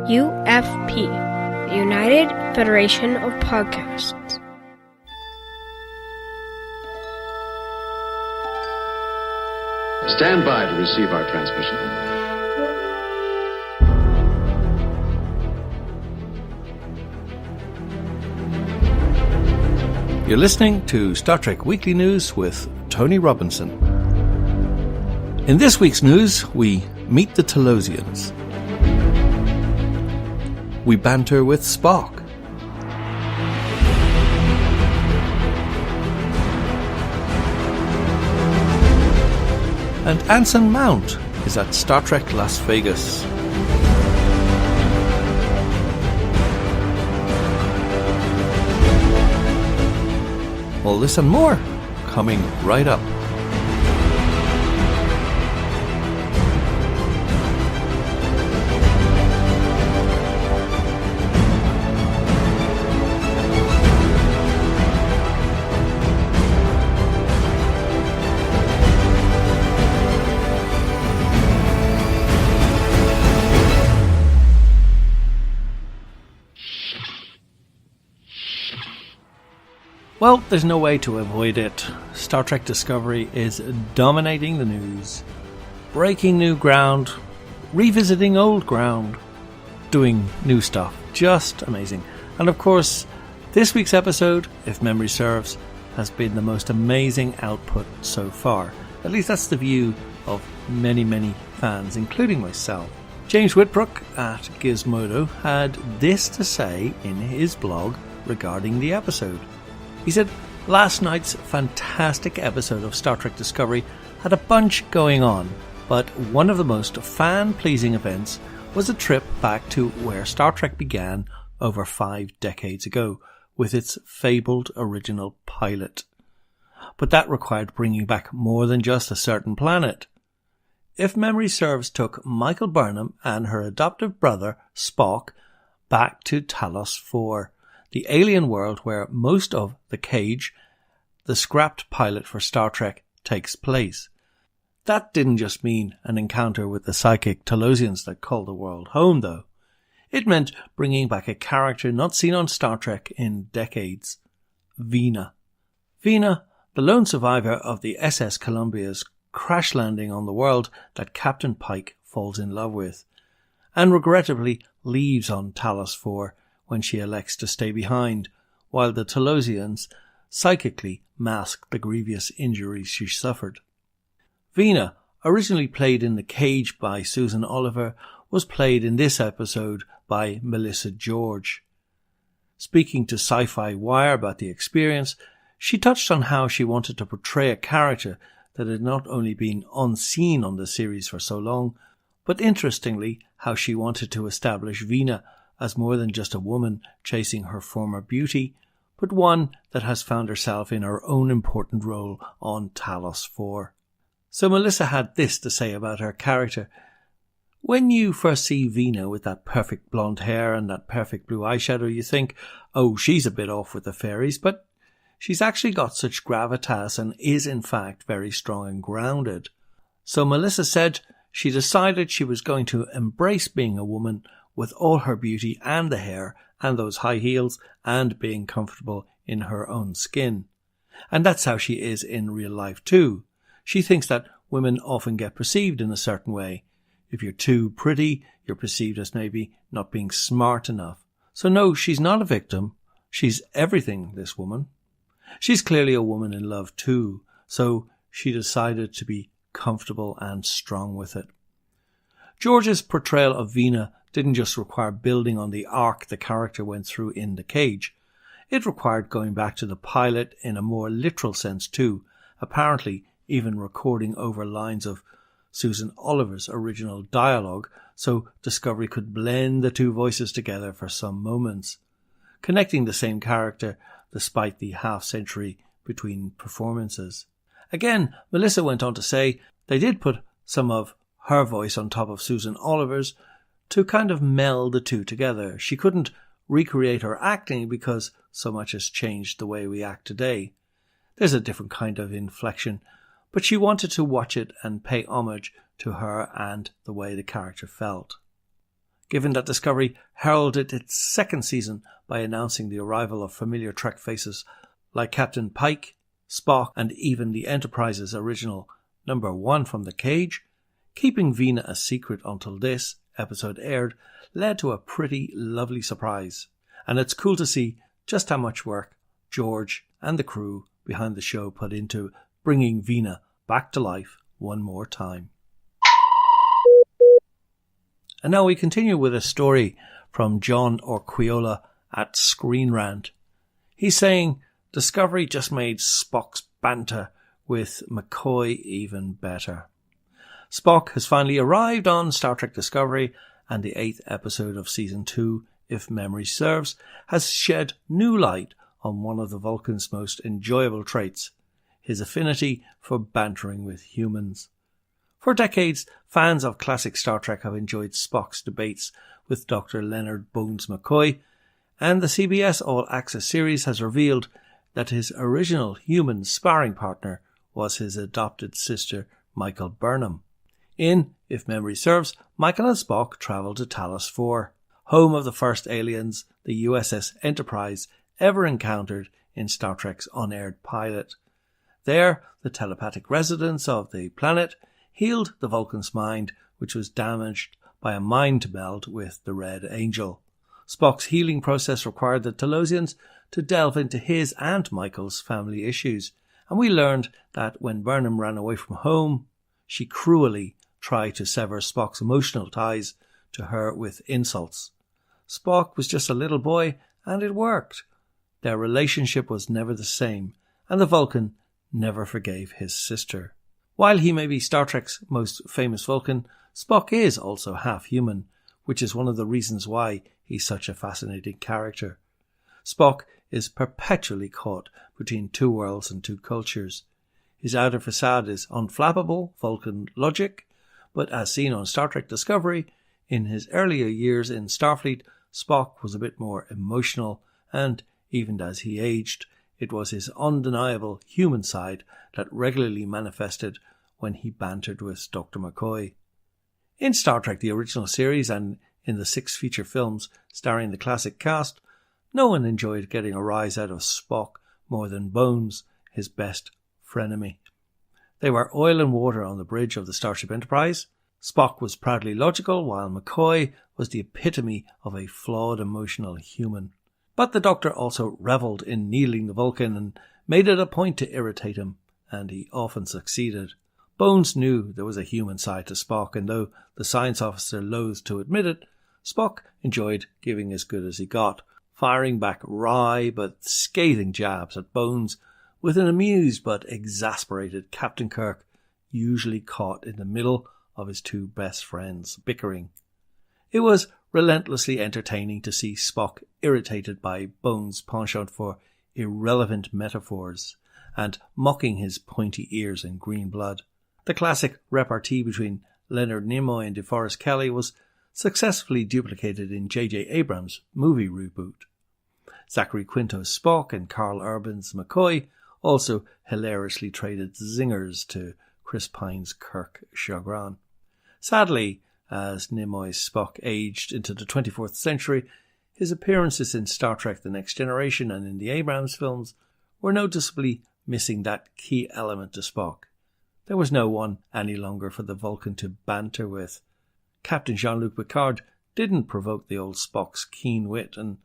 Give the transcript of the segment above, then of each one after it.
UFP, the United Federation of Podcasts. Stand by to receive our transmission. You're listening to Star Trek Weekly News with Tony Robinson. In this week's news, we meet the Talosians. We banter with Spock. And Anson Mount is at Star Trek Las Vegas. All this and more coming right up. Well, there's no way to avoid it. Star Trek Discovery is dominating the news. Breaking new ground, revisiting old ground, doing new stuff. Just amazing. And of course, this week's episode, if memory serves, has been the most amazing output so far. At least that's the view of many, many fans, including myself. James Whitbrook at Gizmodo had this to say in his blog regarding the episode. He said, last night's fantastic episode of Star Trek Discovery had a bunch going on, but one of the most fan-pleasing events was a trip back to where Star Trek began over 5 decades ago, with its fabled original pilot. But that required bringing back more than just a certain planet. If memory serves, took Michael Burnham and her adoptive brother, Spock, back to Talos 4. The alien world where most of The Cage, the scrapped pilot for Star Trek, takes place. That didn't just mean an encounter with the psychic Talosians that called the world home, though. It meant bringing back a character not seen on Star Trek in decades. Vina. Vina, the lone survivor of the SS Columbia's crash landing on the world that Captain Pike falls in love with, and regrettably leaves on Talos 4 when she elects to stay behind, while the Talosians psychically mask the grievous injuries she suffered. Vina, originally played in The Cage by Susan Oliver, was played in this episode by Melissa George. Speaking to Sci-Fi Wire about the experience, she touched on how she wanted to portray a character that had not only been unseen on the series for so long, but interestingly, how she wanted to establish Vina as more than just a woman chasing her former beauty, but one that has found herself in her own important role on Talos 4. So Melissa had this to say about her character. When you first see Vina with that perfect blonde hair and that perfect blue eyeshadow, you think, oh, she's a bit off with the fairies, but she's actually got such gravitas and is in fact very strong and grounded. So Melissa said she decided she was going to embrace being a woman with all her beauty and the hair and those high heels and being comfortable in her own skin. And that's how she is in real life too. She thinks that women often get perceived in a certain way. If you're too pretty, you're perceived as maybe not being smart enough. So no, she's not a victim. She's everything, this woman. She's clearly a woman in love too, so she decided to be comfortable and strong with it. George's portrayal of Vina didn't just require building on the arc the character went through in The Cage. It required going back to the pilot in a more literal sense too, apparently even recording over lines of Susan Oliver's original dialogue so Discovery could blend the two voices together for some moments, connecting the same character despite the half-century between performances. Again, Melissa went on to say they did put some of her voice on top of Susan Oliver's to kind of meld the two together. She couldn't recreate her acting because so much has changed the way we act today. There's a different kind of inflection, but she wanted to watch it and pay homage to her and the way the character felt. given that Discovery heralded its second season by announcing the arrival of familiar Trek faces like Captain Pike, Spock, and even the Enterprise's original number 1 from the cage. Keeping Vina a secret until this episode aired led to a pretty lovely surprise, and it's cool to see just how much work George and the crew behind the show put into bringing Vina back to life one more time. And now we continue with a story from John Orquiola at Screen Rant. He's saying Discovery just made Spock's banter with McCoy even better. Spock has finally arrived on Star Trek Discovery, and the 8th episode of Season 2, if memory serves, has shed new light on one of the Vulcan's most enjoyable traits, his affinity for bantering with humans. For decades, fans of classic Star Trek have enjoyed Spock's debates with Dr. Leonard Bones McCoy, and the CBS All Access series has revealed that his original human sparring partner was his adopted sister, Michael Burnham. In If Memory Serves, Michael and Spock travel to Talos 4, home of the first aliens the USS Enterprise ever encountered in Star Trek's unaired pilot. There, the telepathic residents of the planet healed the Vulcan's mind, which was damaged by a mind meld with the Red Angel. Spock's healing process required the Talosians to delve into his and Michael's family issues, and we learned that when Burnham ran away from home, she cruelly tried to sever Spock's emotional ties to her with insults. Spock was just a little boy, and it worked. Their relationship was never the same, and the Vulcan never forgave his sister. While he may be Star Trek's most famous Vulcan, Spock is also half human, which is one of the reasons why he's such a fascinating character. Spock is perpetually caught between two worlds and two cultures. His outer facade is unflappable Vulcan logic, but as seen on Star Trek Discovery, in his earlier years in Starfleet, Spock was a bit more emotional, and even as he aged, it was his undeniable human side that regularly manifested when he bantered with Dr. McCoy. In Star Trek the original series and in the 6 feature films starring the classic cast, no one enjoyed getting a rise out of Spock more than Bones, his best frenemy. They were oil and water on the bridge of the Starship Enterprise. Spock was proudly logical, while McCoy was the epitome of a flawed emotional human. But the Doctor also revelled in needling the Vulcan and made it a point to irritate him, and he often succeeded. Bones knew there was a human side to Spock, and though the science officer loathed to admit it, Spock enjoyed giving as good as he got, firing back wry but scathing jabs at Bones with an amused but exasperated Captain Kirk, usually caught in the middle of his two best friends bickering. It was relentlessly entertaining to see Spock irritated by Bones' penchant for irrelevant metaphors and mocking his pointy ears and green blood. The classic repartee between Leonard Nimoy and DeForest Kelley was successfully duplicated in J.J. Abrams' movie reboot. Zachary Quinto's Spock and Carl Urban's McCoy also hilariously traded zingers to Chris Pine's Kirk chagrin. Sadly, as Nimoy's Spock aged into the 24th century, his appearances in Star Trek The Next Generation and in the Abrams films were noticeably missing that key element to Spock. There was no one any longer for the Vulcan to banter with. Captain Jean-Luc Picard didn't provoke the old Spock's keen wit, and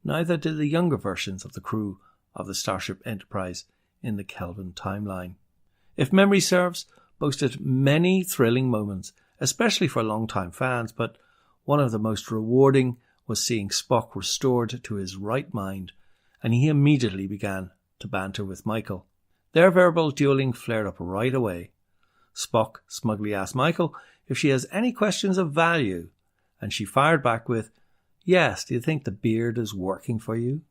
neither did the younger versions of the crew of the Starship Enterprise in the Kelvin timeline. If Memory Serves, boasted many thrilling moments, especially for long-time fans, but one of the most rewarding was seeing Spock restored to his right mind, and he immediately began to banter with Michael. Their verbal dueling flared up right away. Spock smugly asked Michael if she has any questions of value, and she fired back with, "Yes, do you think the beard is working for you?"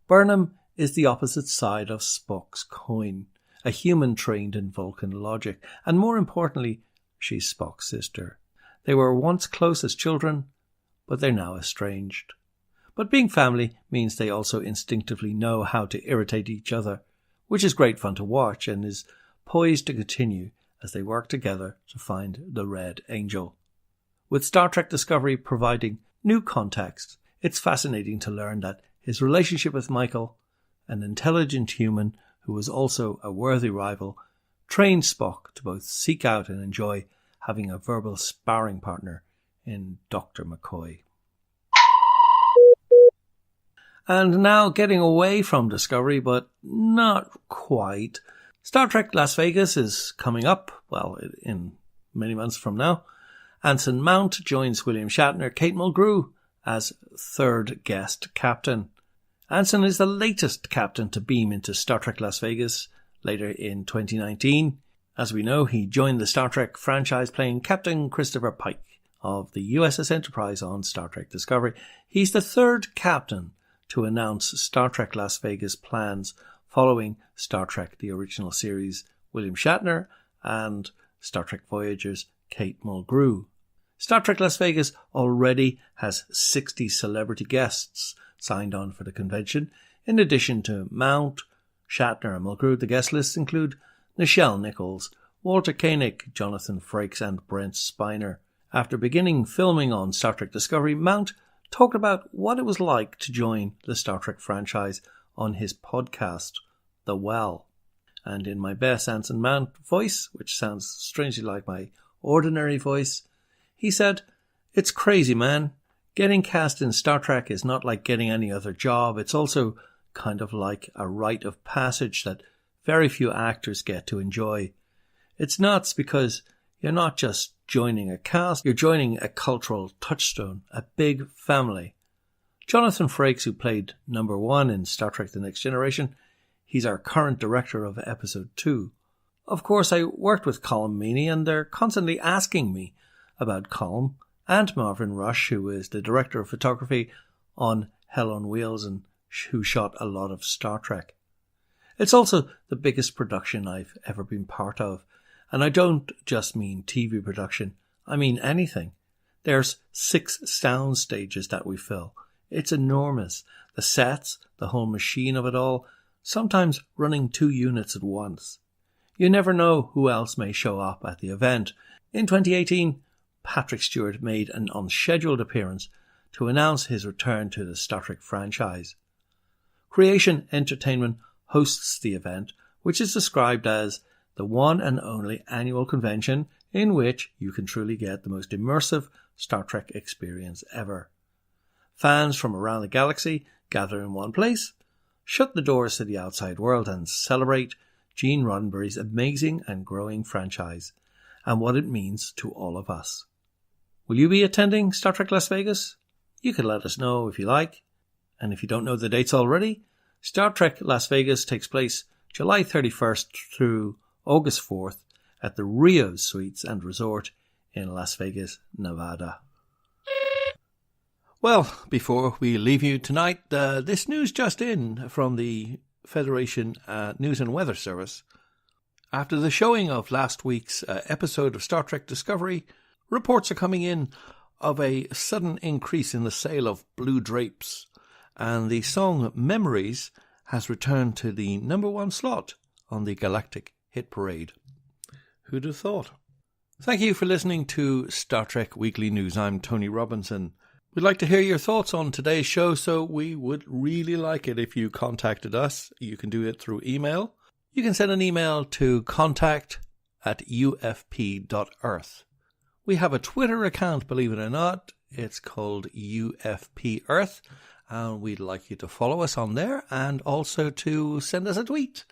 Burnham is the opposite side of Spock's coin, a human trained in Vulcan logic, and more importantly, she's Spock's sister. They were once close as children, but they're now estranged. But being family means they also instinctively know how to irritate each other, which is great fun to watch and is poised to continue as they work together to find the Red Angel. With Star Trek Discovery providing new context, it's fascinating to learn that his relationship with Michael, an intelligent human who was also a worthy rival, trained Spock to both seek out and enjoy having a verbal sparring partner in Dr. McCoy. And now getting away from Discovery, but not quite. Star Trek Las Vegas is coming up, well, in many months from now. Anson Mount joins William Shatner, Kate Mulgrew as third guest captain. Anson is the latest captain to beam into Star Trek Las Vegas later in 2019. As we know, he joined the Star Trek franchise playing Captain Christopher Pike of the USS Enterprise on Star Trek Discovery. He's the third captain to announce Star Trek Las Vegas plans following Star Trek The Original Series William Shatner and Star Trek Voyager's Kate Mulgrew. Star Trek Las Vegas already has 60 celebrity guests signed on for the convention. In addition to Mount, Shatner and Mulgrew, the guest lists include Nichelle Nichols, Walter Koenig, Jonathan Frakes and Brent Spiner. After beginning filming on Star Trek Discovery, Mount talked about what it was like to join the Star Trek franchise on his podcast, The Well. And in my best Anson Mount voice, which sounds strangely like my ordinary voice, he said, "It's crazy, man. Getting cast in Star Trek is not like getting any other job. It's also kind of like a rite of passage that very few actors get to enjoy. It's nuts because you're not just joining a cast, you're joining a cultural touchstone, a big family." Jonathan Frakes, who played number 1 in Star Trek The Next Generation, he's our current director of Episode 2. Of course, I worked with Colm Meaney and they're constantly asking me about Colm and Marvin Rush, who is the director of photography on Hell on Wheels and who shot a lot of Star Trek. It's also the biggest production I've ever been part of. And I don't just mean TV production, I mean anything. There's 6 sound stages that we fill. It's enormous. The sets, the whole machine of it all, sometimes running 2 units at once. You never know who else may show up at the event. In 2018, Patrick Stewart made an unscheduled appearance to announce his return to the Star Trek franchise. Creation Entertainment hosts the event, which is described as the one and only annual convention in which you can truly get the most immersive Star Trek experience ever. Fans from around the galaxy gather in one place, shut the doors to the outside world and celebrate Gene Roddenberry's amazing and growing franchise and what it means to all of us. Will you be attending Star Trek Las Vegas? You can let us know if you like. And if you don't know the dates already, Star Trek Las Vegas takes place July 31st through August 4th at the Rio Suites and Resort in Las Vegas, Nevada. Well, before we leave you tonight, this news just in from the Federation News and Weather Service. After the showing of last week's episode of Star Trek Discovery, reports are coming in of a sudden increase in the sale of blue drapes, and the song Memories has returned to the number 1 slot on the Galactic Hit Parade. Who'd have thought? Thank you for listening to Star Trek Weekly News. I'm Tony Robinson. We'd like to hear your thoughts on today's show, so we would really like it if you contacted us. You can do it through email. You can send an email to contact@ufp.earth. We have a Twitter account, believe it or not. It's called UFP Earth, and we'd like you to follow us on there and also to send us a tweet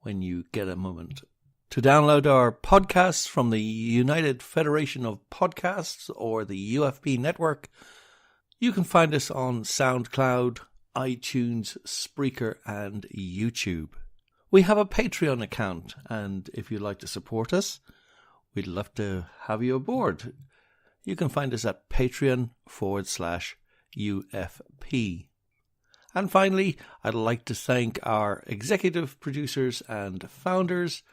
when you get a moment. To download our podcasts from the United Federation of Podcasts or the UFP network, you can find us on SoundCloud, iTunes, Spreaker, and YouTube. We have a Patreon account, and if you'd like to support us, we'd love to have you aboard. You can find us at patreon.com/UFP. And finally, I'd like to thank our executive producers and founders,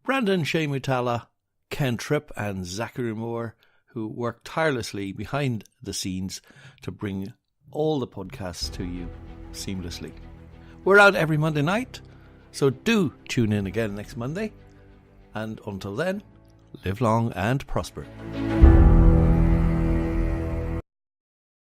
Brandon-Shea Mutala, Ken Tripp, and Zachary Moore, who work tirelessly behind the scenes to bring all the podcasts to you seamlessly. We're out every Monday night, so do tune in again next Monday. And until then, live long and prosper.